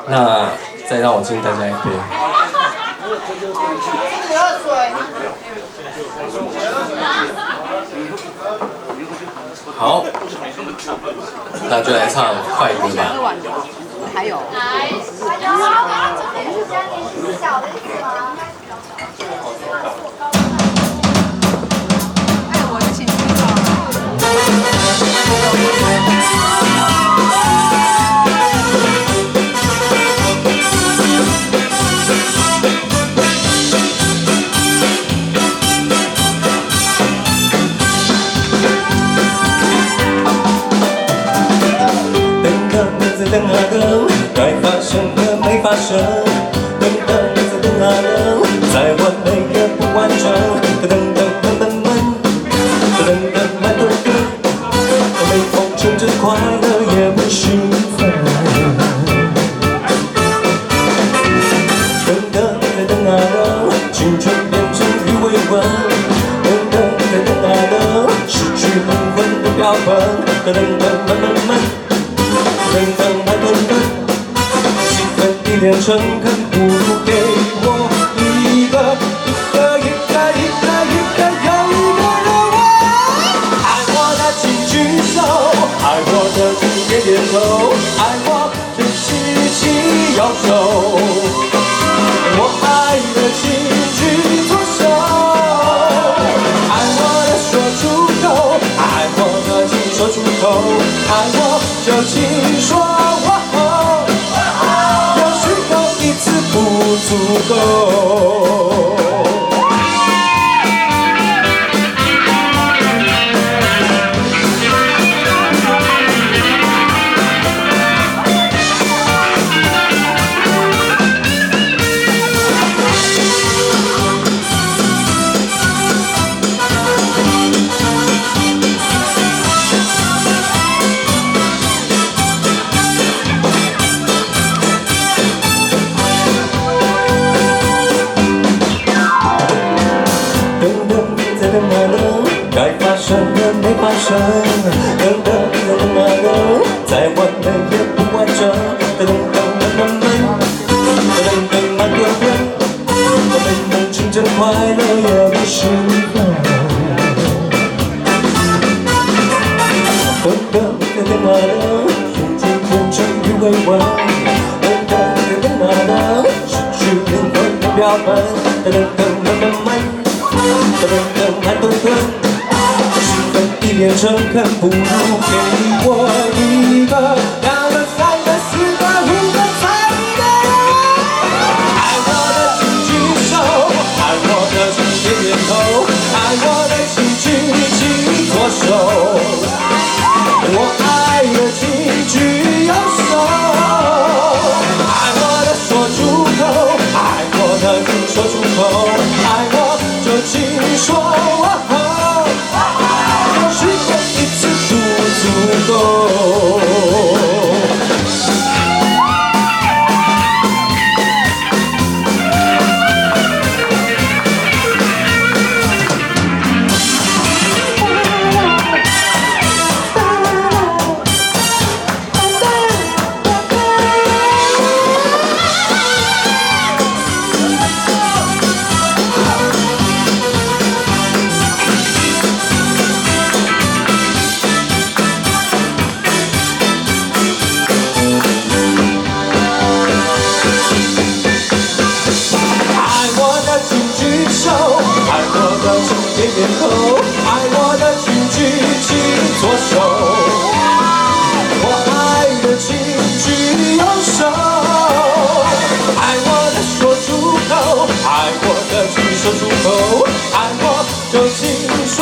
那再让我敬大家一杯。好，那就来唱快歌吧。还有。哎，我就请你等啊等，该发生的没发生，等等再等啊等，再完美也不完整，等等等等等，等等慢吞吞，没风筝着快乐也不兴奋，等等再等啊等，青春变成鱼尾纹，等等再等啊等，失去灵魂的标本，等等慢慢慢。等等慢吞吞，气氛一点诚恳，不如给我一个又一个人我。爱我的请举手，爱我的请点点头，爱我就举起右手，我爱的请举左手，爱我的说出口，爱我的请说出口，爱我就请说。也许有一次不足够。该发生的没发生，等等等啊等，再完美也不完整，等等慢慢慢，等等慢吞吞，等等真正快乐也不兴奋，等等等啊等，青春变成鱼尾纹，等等等啊等，失去灵魂的标本，等等慢慢慢，等等慢吞吞。一脸诚恳，不如给我一个、两个、三个、四个、5个、才一个人。爱我的请举手，爱我的请点点头，爱我的请举起左手，我爱的请举右手，爱我的说出口，爱我的请说出口，爱我就请说。足够。点点头，爱我的请举起左手，我爱的请举右手，爱我的说出口，爱我的请说出口，爱我就请说。